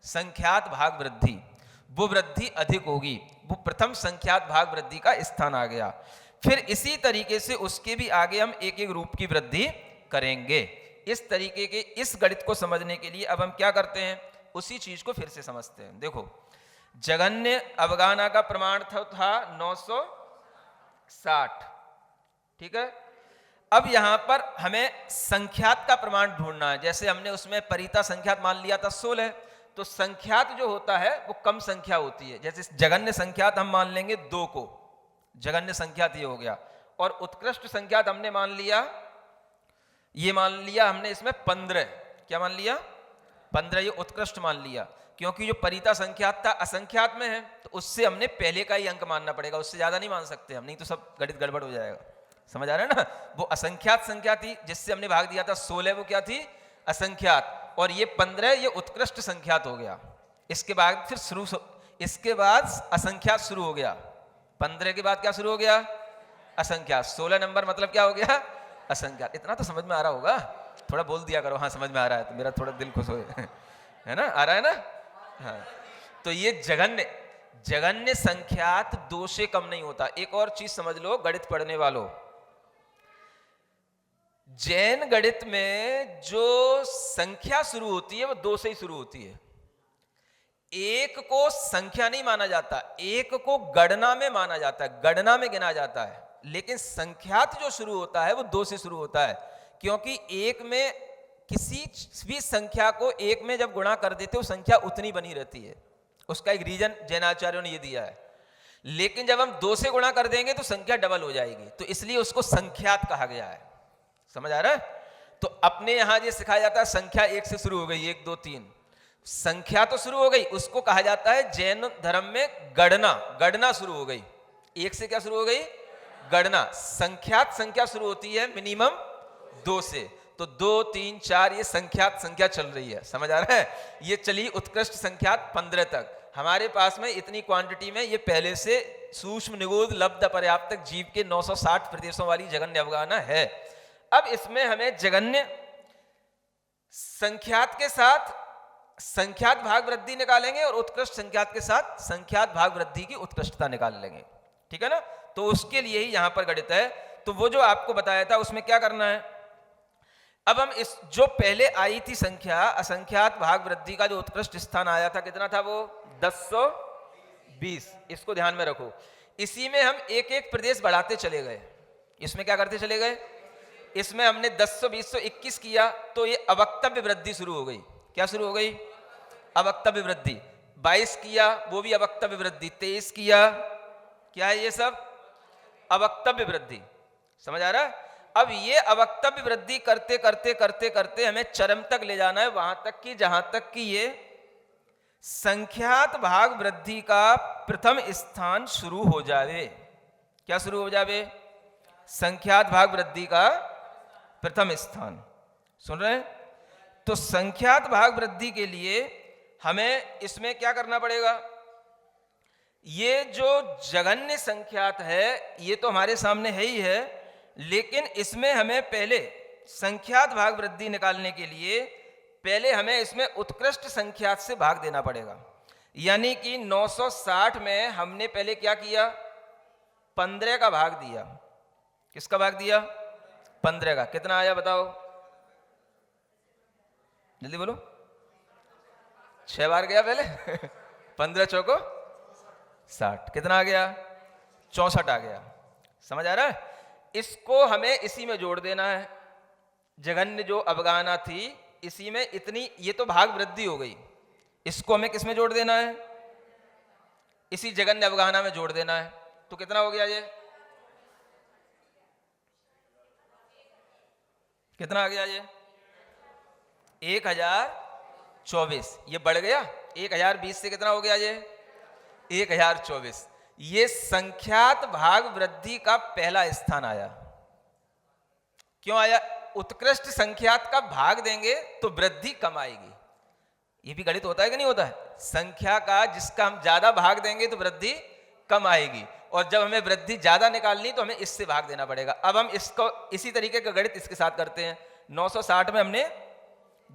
संख्यात भाग वृद्धि, वो वृद्धि अधिक होगी, वो प्रथम संख्यात भाग वृद्धि का स्थान आ गया। फिर इसी तरीके से उसके भी आगे हम एक एक रूप की वृद्धि करेंगे। इस तरीके के इस गणित को समझने के लिए अब हम क्या करते हैं, उसी चीज को फिर से समझते हैं। देखो, जघन्य अवगाहना का प्रमाण था 960, ठीक है। अब यहां पर हमें संख्यात का प्रमाण ढूंढना है। जैसे हमने उसमें परिता संख्यात मान लिया था 16, तो संख्यात जो होता है वो कम संख्या होती है। जैसे जघन्य संख्यात हम मान लेंगे 2 को, जघन्य संख्यात ये हो गया, और उत्कृष्ट संख्यात हमने मान लिया, ये मान लिया हमने इसमें 15, क्या मान लिया, 15, ये उत्कृष्ट मान लिया, क्योंकि जो परिता संख्यात था असंख्यात में है, तो उससे हमने पहले का ही अंक मानना पड़ेगा, उससे ज्यादा नहीं मान सकते हम, नहीं तो सब गणित गड़बड़ हो जाएगा। समझ आ रहा है ना। वो असंख्यात संख्या थी जिससे हमने भाग दिया था 16, वो क्या थी, असंख्यात, और ये 15 ये उत्कृष्ट संख्यात हो गया। इसके बाद फिर इसके बाद असंख्यात शुरू हो गया। 15 के बाद क्या शुरू हो गया, असंख्यात। 16 नंबर मतलब क्या हो गया, असंख्यात। इतना तो समझ में आ रहा होगा, थोड़ा बोल दिया करो हाँ समझ में आ रहा है, तो मेरा थोड़ा दिल खुश हो है ना, आ रहा है ना। हाँ, तो ये जघन्य संख्यात 2 से कम नहीं होता। एक और चीज समझ लो गणित पढ़ने वालों, जैन गणित में जो संख्या शुरू होती है वो 2 से ही शुरू होती है। एक को संख्या नहीं माना जाता, एक को गणना में माना जाता है, गणना में गिना जाता है, लेकिन संख्यात जो शुरू होता है वो 2 से शुरू होता है, क्योंकि एक में किसी भी संख्या को एक में जब गुणा कर देते हो संख्या उतनी बनी रहती है। उसका एक रीजन जैनाचार्यों ने ये दिया है। लेकिन जब हम 2 से गुणा कर देंगे तो संख्या डबल हो जाएगी, तो इसलिए उसको संख्यात कहा गया है। समझ आ रहा है। तो अपने यहां ये सिखाया जाता है संख्या 1 से शुरू हो गई, 1 2 3, संख्या तो शुरू हो गई, उसको कहा जाता है जैन धर्म में गणना। गणना शुरू हो गई, एक से क्या शुरू हो गई? गणना। संख्यात संख्या शुरू होती है मिनिमम 2 से, तो 2 3 4 ये संख्यात संख्या चल रही है, समझ आ रहा है? ये चली उत्कृष्ट संख्यात 15 तक। हमारे पास में इतनी क्वांटिटी में ये पहले से सूक्ष्म निगूढ़ लब्ध पर्याप्त जीव के 960 प्रदेशों वाली जगन्य अवगाहना है। अब इसमें हमें जगन्य संख्यात के साथ संख्यात भाग वृद्धि निकालेंगे और उत्कृष्ट संख्यात के साथ संख्यात भाग वृद्धि की उत्कृष्टता निकाल लेंगे, ठीक है ना? तो उसके लिए ही यहां पर गणित है। तो वो जो आपको बताया था उसमें क्या करना है, अब हम इस जो पहले आई थी संख्या असंख्यात भाग वृद्धि का जो उत्कृष्ट स्थान आया था, कितना था वो? 1020। इसको ध्यान में रखो। इसी में हम एक एक प्रदेश बढ़ाते चले गए। इसमें क्या करते चले गए? इसमें हमने 10 20 21 किया तो ये अवक्तव्य वृद्धि शुरू हो गई। क्या शुरू हो गई? अवक्तव्य वृद्धि। 22 किया, वो भी अवक्तव्य वृद्धि। 23 किया, क्या है ये सब? अवक्तव्य वृद्धि। समझ आ रहा है? अब ये अवक्तव्य वृद्धि करते करते करते करते हमें चरम तक ले जाना है, वहां तक कि जहां तक कि ये संख्यात भाग वृद्धि का प्रथम स्थान शुरू हो जावे। क्या शुरू हो जावे? संख्यात भाग वृद्धि का प्रथम स्थान। सुन रहे हैं? तो संख्यात भाग वृद्धि के लिए हमें इसमें क्या करना पड़ेगा? ये जो जगन्य संख्यात है ये तो हमारे सामने है ही है, लेकिन इसमें हमें पहले संख्यात भाग वृद्धि निकालने के लिए पहले हमें इसमें उत्कृष्ट संख्यात से भाग देना पड़ेगा। यानी कि 960 में हमने पहले क्या किया? 15 का भाग दिया। किसका भाग दिया? 15 का। कितना आया बताओ? जल्दी बोलो। 6 बार गया पहले 15 चौको 60। कितना आ गया? 64 आ गया। समझ आ रहा है? इसको हमें इसी में जोड़ देना है। जगन्य जो अवगाहना थी इसी में इतनी, ये तो भाग वृद्धि हो गई, इसको हमें किस में जोड़ देना है? इसी जगन्य अवगाहना में जोड़ देना है। तो कितना हो गया ये? कितना आ गया ये? 1024। ये बढ़ गया। 1020 से कितना हो गया ये? 1024। ये संख्यात भाग वृद्धि का पहला स्थान आया। क्यों आया? उत्कृष्ट संख्यात का भाग देंगे तो वृद्धि कम आएगी। ये भी गणित होता है कि नहीं होता है? संख्या का जिसका हम ज्यादा भाग देंगे तो वृद्धि कम आएगी, और जब हमें वृद्धि ज्यादा निकालनी तो हमें इससे भाग देना पड़ेगा। अब हम इसको इसी तरीके का गणित इसके साथ करते हैं। 960 में हमने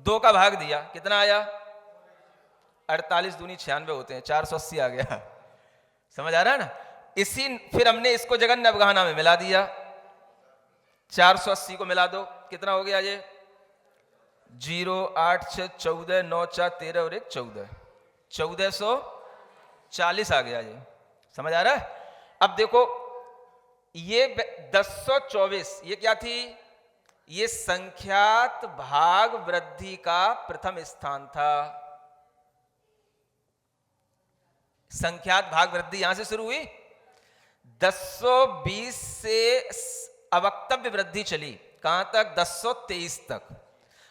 2 का भाग दिया, कितना आया? 48 दूनी 96 होते हैं, 480 आ गया। समझ आ रहा है ना? इसी फिर हमने इसको जगन्य अवगाहना में मिला दिया। 480 को मिला दो, कितना हो गया ये? 0 8 6 14 9 4 13 और 1 14, 1440 आ गया ये। समझ आ रहा है? अब देखो ये 1024 ये क्या थी? ये संख्यात भाग वृद्धि का प्रथम स्थान था। संख्यात भाग वृद्धि यहां से शुरू हुई। 1020 से अवक्तव्य वृद्धि चली कहां तक? 1023 तक।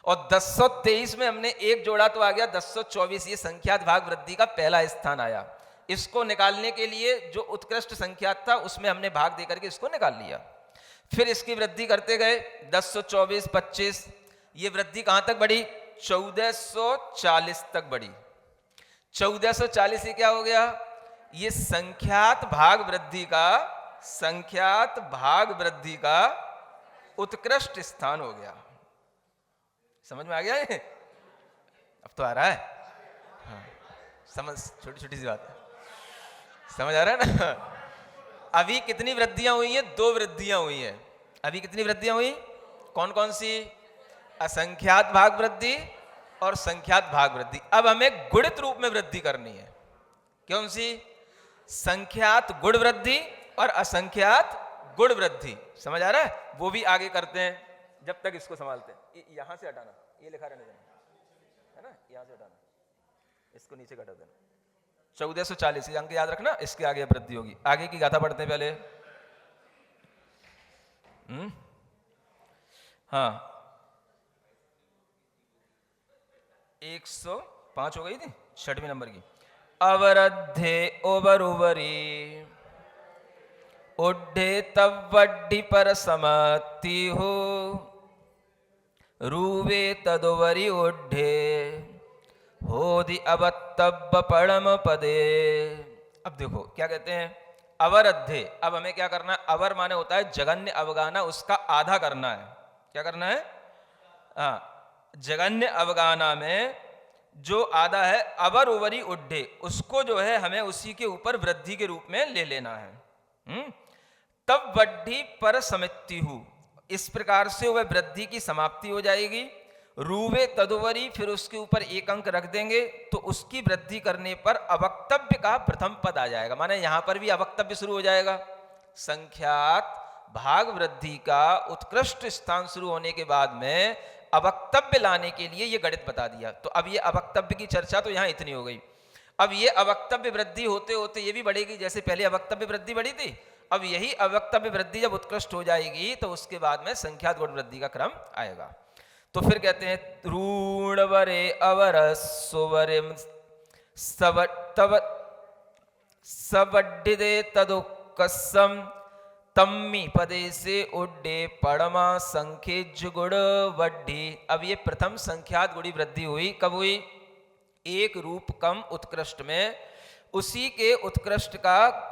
और 1023 में हमने एक जोड़ा तो आ गया 1024। ये संख्यात भाग वृद्धि का पहला स्थान आया। इसको निकालने के लिए जो उत्कृष्ट संख्यात था उसमें हमने भाग देकर के इसको निकाल लिया। फिर इसकी वृद्धि करते गए 1024 25। ये वृद्धि कहां तक बढ़ी? 1440 तक बढ़ी। 1440 से क्या हो गया? ये संख्यात भाग वृद्धि का उत्कृष्ट स्थान हो गया। समझ में आ गया ये? अब तो आ रहा है। हाँ, समझ, छोटी छोटी सी बात है, समझ आ रहा है ना? अभी कितनी वृद्धियां हुई हैं? 2 वृद्धियां हुई हैं। अभी कितनी वृद्धियां हुई? कौन कौन सी? असंख्यात भाग वृद्धि और संख्यात भाग वृद्धि। अब हमें गुणित रूप में वृद्धि करनी है। कौन सी? संख्यात गुण वृद्धि और असंख्यात गुण वृद्धि। समझ आ रहा है? वो भी आगे करते हैं, जब तक इसको संभालते हैं। यहां से हटाना, ये लिखा रहने देना, है ना? यहां से हटाना, इसको नीचे हटा देना। 1440 अंक याद रखना, इसके आगे वृद्धि होगी। आगे की गाथा पढ़ते हैं पहले। हाँ, 100 5 हो गई थी, 6वीं नंबर की। अवरद्धे ओबरुवरी उड्ढे तब वड्ढी पर समति हो रूवे तदुवरी उड्ढे होदि अवत्तब्ब पड़म पदे। अब देखो क्या कहते हैं, अवरद्धे। अब हमें क्या करना है, अवर माने होता है जगन्य अवगाना, उसका आधा करना है। क्या करना है? जगन्य अवगाना में जो आधा है अवर उवरी उड्ढे, उसको जो है हमें उसी के ऊपर वृद्धि के रूप में ले लेना है। तब वड्ढी पर समिति हूं, इस प्रकार से वह वृद्धि की समाप्ति हो जाएगी। रूवे तदुवरी, फिर उसके ऊपर एक अंक रख देंगे तो उसकी वृद्धि करने पर अवक्तव्य का प्रथम पद आ जाएगा। माने यहां पर भी अवक्तव्य शुरू हो जाएगा। संख्यात भाग वृद्धि का उत्कृष्ट स्थान शुरू होने के बाद में अवक्तव्य लाने के लिए ये गणित बता दिया। तो अब ये अवक्तव्य की चर्चा तो यहां इतनी हो गई। अब ये अवक्तव्य वृद्धि होते होते ये भी बढ़ेगी, जैसे पहले अवक्तव्य वृद्धि बढ़ी थी, अब यही अवक्तव्य वृद्धि जब उत्कृष्ट हो जाएगी तो उसके बाद में संख्यात गुण वृद्धि का क्रम आएगा। तो फिर कहते हैं ऋणवरे अवर सुवरे सवड्डिदे तदुक्कसम तम्मी पदे से उड्डे पड़मा संख्येज गुण वड्ढी। अब ये प्रथम संख्यात गुणी वृद्धि हुई, कब हुई? एक रूप कम उत्कृष्ट में, उसी के उत्कृष्ट का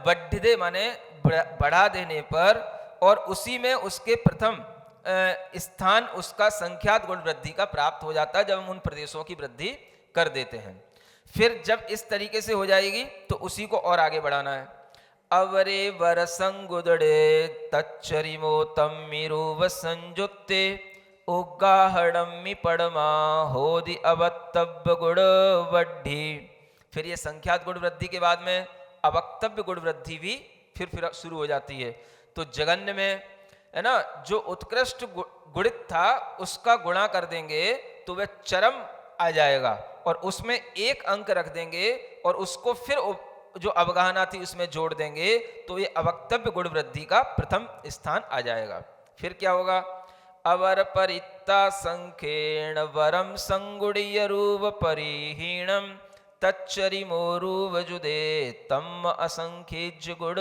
वड्ढिदे माने बढ़ा देने पर, और उसी में उसके प्रथम स्थान उसका संख्यात गुण वृद्धि का प्राप्त हो जाता है जब हम उन प्रदेशों की वृद्धि कर देते हैं। फिर जब इस तरीके से हो जाएगी तो उसी को और आगे बढ़ाना है। अवरे वर संगुदड़े तच्चरिमो तम्मिरुव संजुत्ते उगाहड़म्मि पड़मा होदि अवत्तव्य गुण वड्ढी। फिर ये संख्यात गुण वृद्धि के बाद में अवक्तव्य गुण वृद्धि भी फिर शुरू हो जाती है। तो जगन्य में है ना, जो उत्कृष्ट गुणित था उसका गुणा कर देंगे तो वह चरम आ जाएगा, और उसमें एक अंक रख देंगे और उसको फिर जो अवगाहना थी उसमें जोड़ देंगे तो ये अवक्तव्य गुण वृद्धि का प्रथम स्थान आ जाएगा। फिर क्या होगा? अवर परित्ता संखेण वरम संगुड़ीय रूप परिहीणम तच्चरिमोरूव जुदे तम असंख्येज गुण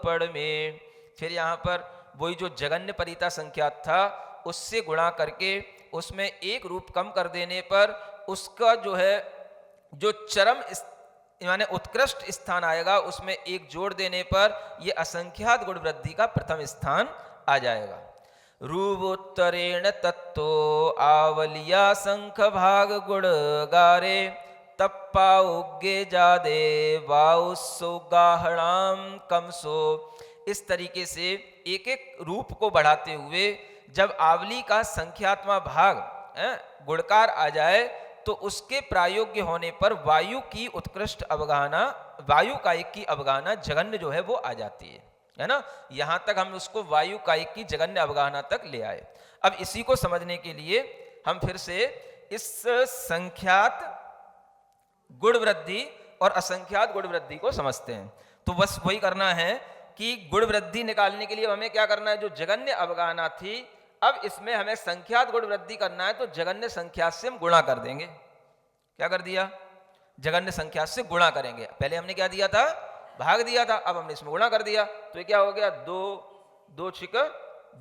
पड़ में। फिर यहाँ पर वही जो जगन्य परिता संख्यात था उससे गुणा करके उसमें एक रूप कम कर देने पर उसका जो है जो चरम माने उत्कृष्ट स्थान आएगा, उसमें एक जोड़ देने पर यह असंख्यात गुण वृद्धि का प्रथम स्थान आ जाएगा। रूपोत्तरेण तत्तो आवलिया संख भाग गुण गारे तप्पा उग्गे जादे वाउसुगाहणाम कमसो। इस तरीके से एक एक रूप को बढ़ाते हुए जब आवली का संख्यात्मक भाग गुणकार आ जाए तो उसके प्रायोग्य होने पर वायु की उत्कृष्ट अवगाहना, वायु कायिक की अवगाहना जगन्य जो है वो आ जाती है ना। यहां तक हम उसको वायु कायिक की जगन्य अवगाहना तक ले आए। अब इसी को समझने के लिए हम फिर से इस संख्यात गुण वृद्धि और असंख्यात गुण वृद्धि को समझते हैं। तो बस वही करना है कि गुण वृद्धि निकालने के लिए हमें क्या करना है, जो जगन्य अवगाहना थी अब इसमें हमें संख्यात गुण वृद्धि करना है तो जगन्य संख्या से हम गुणा कर देंगे। क्या कर दिया? जगन्य संख्या से गुणा करेंगे। पहले हमने क्या दिया था? भाग दिया था, अब हमने इसमें गुणा कर दिया तो ये क्या हो गया? 2 6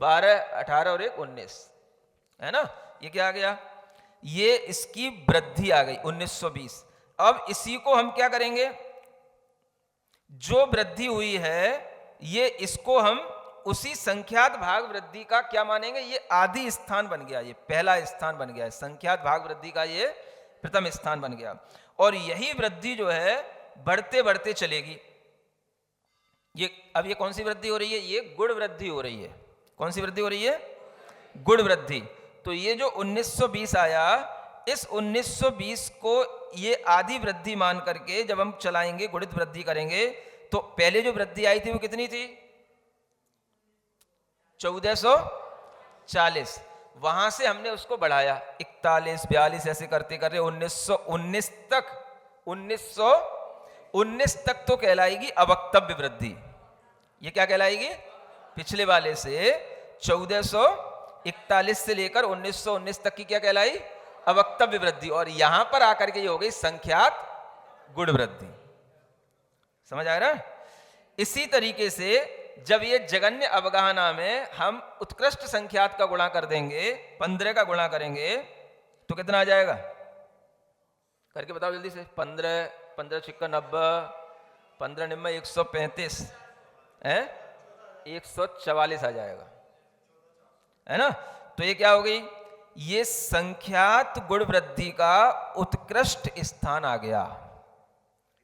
12 18 और 1 19 है ना। ये क्या आ गया? ये इसकी वृद्धि आ गई 1920। अब इसी को हम क्या करेंगे, जो वृद्धि हुई है ये इसको हम उसी संख्यात भाग वृद्धि का क्या मानेंगे, ये आदि स्थान बन गया, ये पहला स्थान बन गया है। संख्यात भाग वृद्धि का ये प्रथम स्थान बन गया और यही वृद्धि जो है बढ़ते बढ़ते चलेगी। ये अब ये कौन सी वृद्धि हो रही है? ये गुण वृद्धि हो रही है। कौन सी वृद्धि हो रही है? गुण वृद्धि। तो ये जो 1920 आया, इस 1920 को ये आदि वृद्धि मान करके जब हम चलाएंगे, गुणित वृद्धि करेंगे, तो पहले जो वृद्धि आई थी वो कितनी थी? 1440। वहां से हमने उसको बढ़ाया 41 42 ऐसे करते करते 1919 तक, 1919 तक तो कहलाएगी अवक्तव्य वृद्धि। ये क्या कहलाएगी? पिछले वाले से 1441 से लेकर 1919 तक की क्या कहलाई? अवक्तव्य वृद्धि, और यहां पर आकर के ये हो गई संख्यात गुण वृद्धि। समझ आ रहा है? इसी तरीके से जब ये जगन्य अवगाहना में हम उत्कृष्ट संख्यात का गुणा कर देंगे, 15 का गुणा करेंगे तो कितना आ जाएगा? करके बताओ जल्दी से। 15 15 छिक्का 90, 15 निम्मा 135 है, 144 आ जाएगा, है ना। तो ये क्या हो गई? ये संख्यात गुण वृद्धि का उत्कृष्ट स्थान आ गया।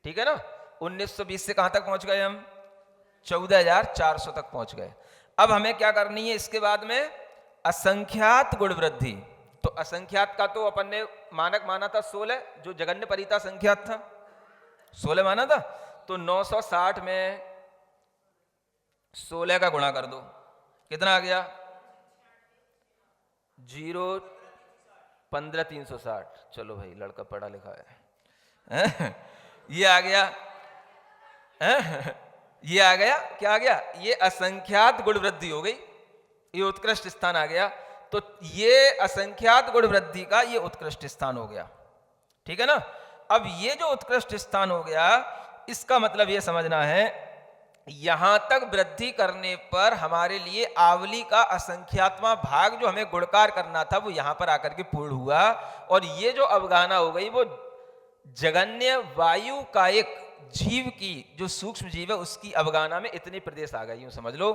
ठीक है ना। 1920 से कहां तक पहुंच गए हम? 14,400 तक पहुंच गए। अब हमें क्या करनी है इसके बाद में? असंख्यात गुण वृद्धि। तो असंख्यात का तो अपन ने मानक माना था 16, जो जगन्य परिता संख्यात था 16 माना था। तो 960 में 16 का गुणा कर दो, कितना आ गया? 0 15 360। चलो भाई, लड़का पढ़ा लिखा है। ये आ गया, ये आ गया, क्या आ गया? ये असंख्यात गुण वृद्धि हो गई, ये उत्कृष्ट स्थान आ गया। तो ये असंख्यात गुण वृद्धि का ये उत्कृष्ट स्थान हो गया। ठीक है ना। अब ये जो उत्कृष्ट स्थान हो गया, इसका मतलब ये समझना है, यहां तक वृद्धि करने पर हमारे लिए आवली का असंख्यात्मा भाग जो हमें गुणकार करना था वो यहां पर आकर के पूर्ण हुआ। और ये जो अवगाहना हो गई वो जगन्य वायु कायिक जीव की, जो सूक्ष्म जीव है उसकी अवगाहना में इतने प्रदेश आ गए, यूं समझ लो।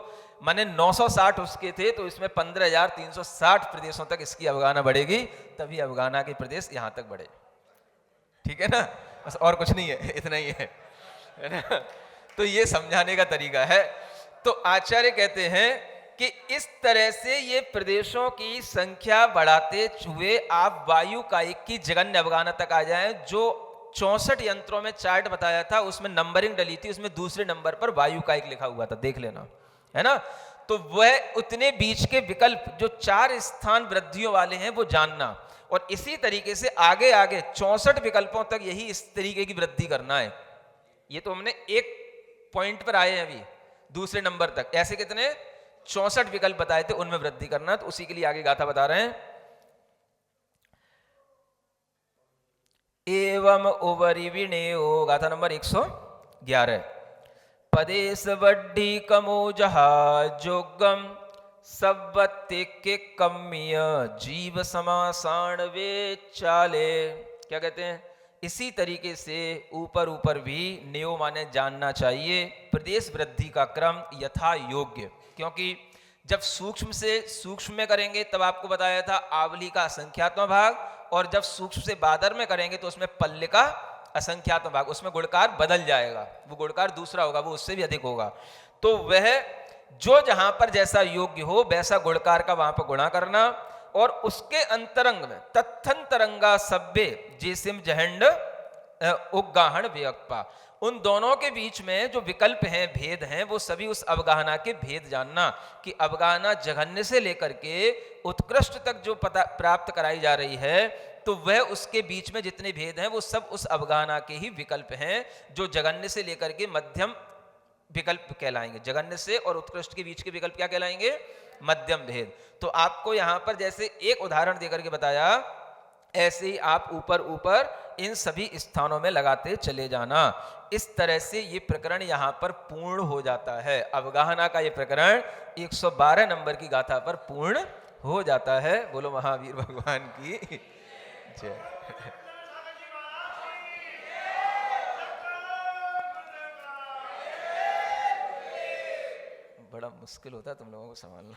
माने 960 उसके थे, तो इसमें 15,360 प्रदेशों तक इसकी अवगाहना बढ़ेगी, तभी अवगाहना के प्रदेश यहां तक बढ़े। ठीक है ना। बस और कुछ नहीं है, इतना ही है ना। तो ये समझाने का तरीका है। तो आचार्य कहते हैं कि इस तरह से ये प्रदेशों की संख्या बढ़ाते हुए आप वायु कायिक की जगन्य अवगाहना तक आ जाएं। जो 64 यंत्रों में चार्ट बताया था उसमें नंबरिंग डली थी, उसमें दूसरे नंबर पर वायु कायिक लिखा हुआ था, देख लेना, है ना। तो वह उतने बीच के विकल्प जो 4 स्थान वृद्धियों वाले हैं वो जानना, और इसी तरीके से आगे आगे 64 विकल्पों तक यही इस तरीके की वृद्धि करना है। ये तो हमने एक पॉइंट पर आए हैं अभी, दूसरे नंबर तक ऐसे कितने 64 विकल्प बताए थे, उनमें वृद्धि करना। तो उसी के लिए आगे गाथा बता रहे हैं। एवं उवरिविणेयो, गाथा नंबर 111। पदेश वड्डी कमो जहा जोगम सब्बते के कम्य जीव समासाण वे चाले। क्या कहते हैं? इसी तरीके से ऊपर ऊपर भी नियो माने जानना चाहिए प्रदेश वृद्धि का क्रम यथा योग्य, क्योंकि जब सूक्ष्म से सूक्ष्म में करेंगे तब आपको बताया था आवली का असंख्यात्मक भाग, और जब सूक्ष्म से बादर में करेंगे तो उसमें पल्ले का असंख्यात्मक भाग, उसमें गुणकार बदल जाएगा, वो गुणकार दूसरा होगा, वो उससे भी अधिक होगा। तो वह जो जहां पर जैसा योग्य हो वैसा गुणकार का वहां पर गुणा करना, और उसके अंतरंग में तत्थंतरंगा सभ्य जेसिम जहंड उगाहन व्यक्पा, उन दोनों के बीच में जो विकल्प हैं, भेद हैं, वो सभी उस अवगाहना के भेद जानना कि अवगाहना जघन्य से लेकर के उत्कृष्ट तक जो पता प्राप्त कराई जा रही है, तो वह उसके बीच में जितने भेद हैं वो सब उस अवगाहना के ही विकल्प हैं, जो जघन्य से लेकर के मध्यम विकल्प कहलाएंगे। जघन्य से और उत्कृष्ट के बीच के विकल्प क्या कहलाएंगे? मध्यम भेद। तो आपको यहां पर जैसे एक उदाहरण देकर के बताया, ऐसे ही आप ऊपर ऊपर इन सभी स्थानों में लगाते चले जाना। इस तरह से ये प्रकरण यहां पर पूर्ण हो जाता है। अवगाहना का ये प्रकरण 112 नंबर की गाथा पर पूर्ण हो जाता है। बोलो महावीर भगवान की जय। बड़ा मुश्किल होता है तुम लोगों को संभालना।